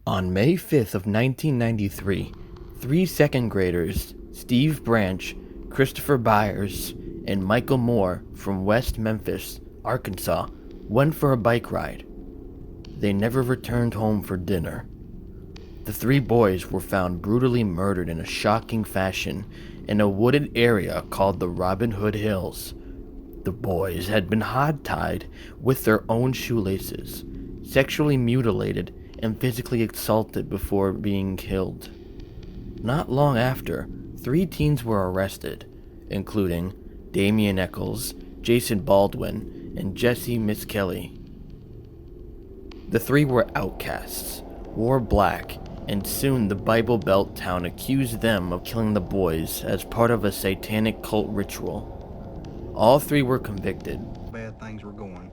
On May 5th of 1993, three second graders, Steve Branch, Christopher Byers, and Michael Moore from West Memphis, Arkansas, went for a bike ride. They never returned home for dinner. The three boys were found brutally murdered in a shocking fashion in a wooded area called the Robin Hood Hills. The boys had been hogtied with their own shoelaces, sexually mutilated, and physically assaulted before being killed. Not long after, three teens were arrested, including Damien Echols, Jason Baldwin, and Jessie Misskelley. The three were outcasts, wore black, and soon the Bible Belt town accused them of killing the boys as part of a satanic cult ritual. All three were convicted. Bad things were going.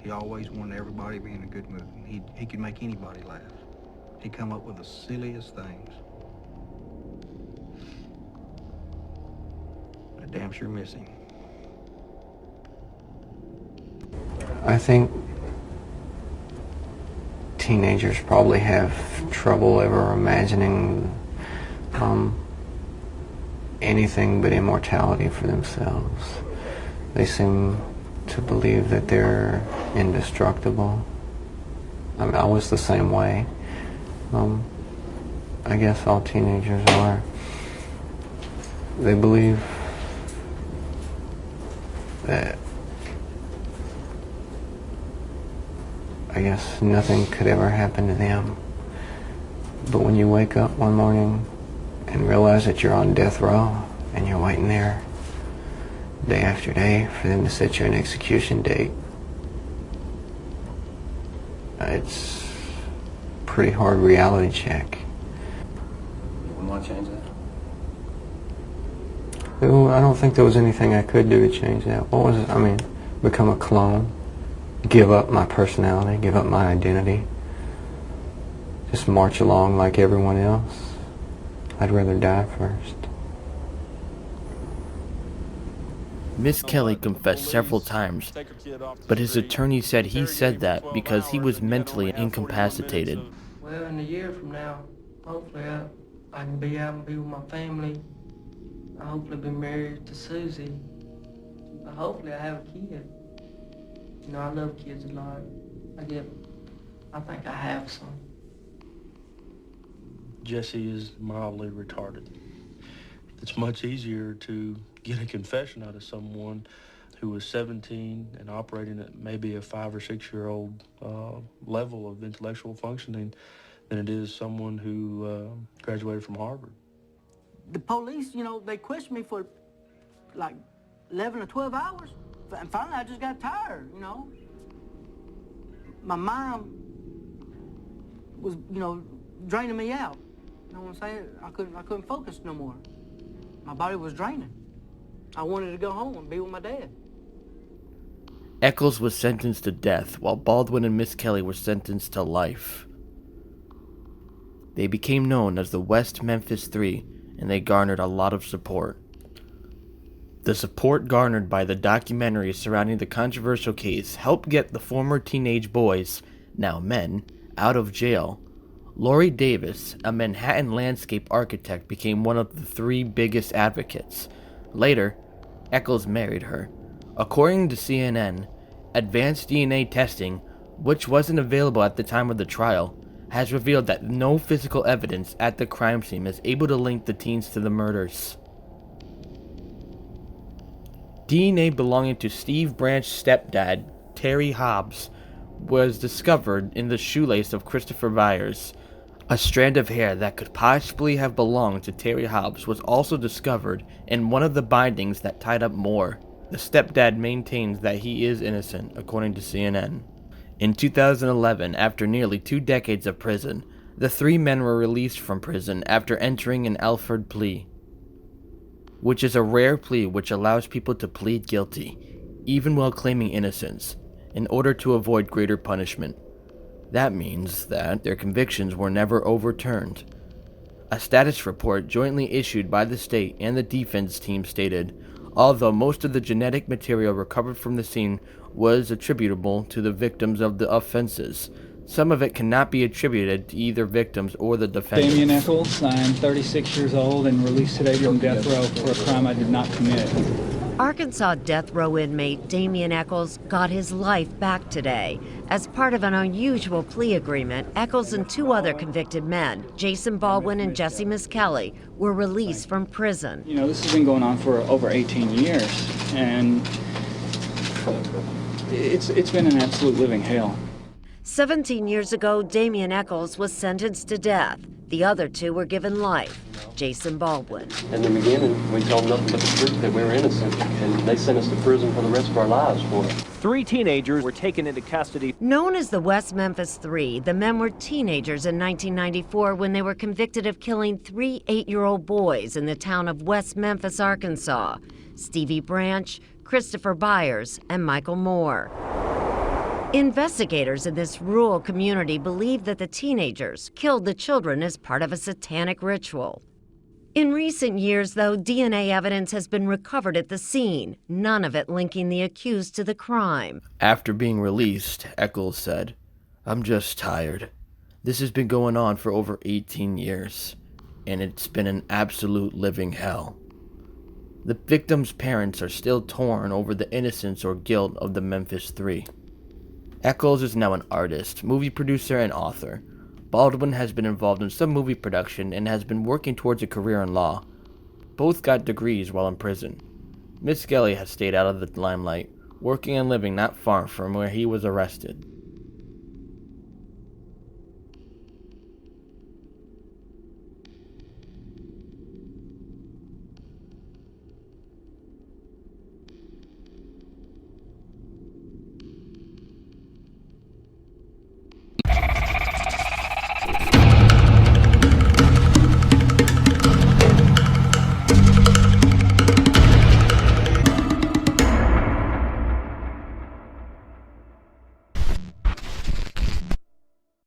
He always wanted everybody to be in a good mood. He could make anybody laugh. He'd come up with the silliest things. I damn sure miss him. I think teenagers probably have trouble ever imagining anything but immortality for themselves. They seem to believe that they're indestructible. I mean, I was the same way. I guess all teenagers are. They believe that, I guess, nothing could ever happen to them. But when you wake up one morning and realize that you're on death row and you're waiting there day after day for them to set you an execution date, it's a pretty hard reality check. You wouldn't want to change that? Well, I don't think there was anything I could do to change that. What was it? I mean, become a clone, give up my personality, give up my identity, just march along like everyone else. I'd rather die first. Misskelley confessed several times, but his attorney said he said that because he was mentally incapacitated. Well, in a year from now, hopefully I can be out and be with my family. I'll hopefully be married to Susie. But hopefully I have a kid. You know, I love kids a lot. I think I have some. Jessie is mildly retarded. It's much easier to get a confession out of someone who was 17 and operating at maybe a 5 or 6 year old level of intellectual functioning than it is someone who graduated from Harvard. The police, you know, they questioned me for like 11 or 12 hours. And finally I just got tired, you know. My mind was, you know, draining me out. You know what I'm saying? I couldn't focus no more. My body was draining. I wanted to go home and be with my dad. Echols was sentenced to death, while Baldwin and Misskelley were sentenced to life. They became known as the West Memphis Three, and they garnered a lot of support. The support garnered by the documentary surrounding the controversial case helped get the former teenage boys, now men, out of jail. Lori Davis, a Manhattan landscape architect, became one of the three biggest advocates. Later, Echols married her. According to CNN, advanced DNA testing, which wasn't available at the time of the trial, has revealed that no physical evidence at the crime scene is able to link the teens to the murders. DNA belonging to Steve Branch's stepdad, Terry Hobbs, was discovered in the shoelace of Christopher Byers. A strand of hair that could possibly have belonged to Terry Hobbs was also discovered in one of the bindings that tied up Moore. The stepdad maintains that he is innocent, according to CNN. In 2011, after nearly 2 decades of prison, the three men were released from prison after entering an Alford plea, which is a rare plea which allows people to plead guilty, even while claiming innocence, in order to avoid greater punishment. That means that their convictions were never overturned. A status report jointly issued by the state and the defense team stated, although most of the genetic material recovered from the scene was attributable to the victims of the offenses. Some of it cannot be attributed to either victims or the defendants. Damien Echols, I'm 36 years old and released today from death row for a crime I did not commit. Arkansas death row inmate Damien Echols got his life back today. As part of an unusual plea agreement, Echols and 2 other convicted men, Jason Baldwin and Jessie Misskelley, were released from prison. You know, this has been going on for over 18 years, and it's been an absolute living hell. 17 years ago, Damien Echols was sentenced to death. The other 2 were given life. Jason Baldwin. In the beginning, we told nothing but the truth, that we were innocent, and they sent us to prison for the rest of our lives for it. 3 teenagers were taken into custody. Known as the West Memphis Three, the men were teenagers in 1994 when they were convicted of killing 3 8-year-old boys in the town of West Memphis, Arkansas: Stevie Branch, Christopher Byers, and Michael Moore. Investigators in this rural community believe that the teenagers killed the children as part of a satanic ritual. In recent years, though, DNA evidence has been recovered at the scene, none of it linking the accused to the crime. After being released, Echols said, "I'm just tired. This has been going on for over 18 years, and it's been an absolute living hell." The victims' parents are still torn over the innocence or guilt of the Memphis Three. Echols is now an artist, movie producer, and author. Baldwin has been involved in some movie production and has been working towards a career in law. Both got degrees while in prison. Misskelley has stayed out of the limelight, working and living not far from where he was arrested.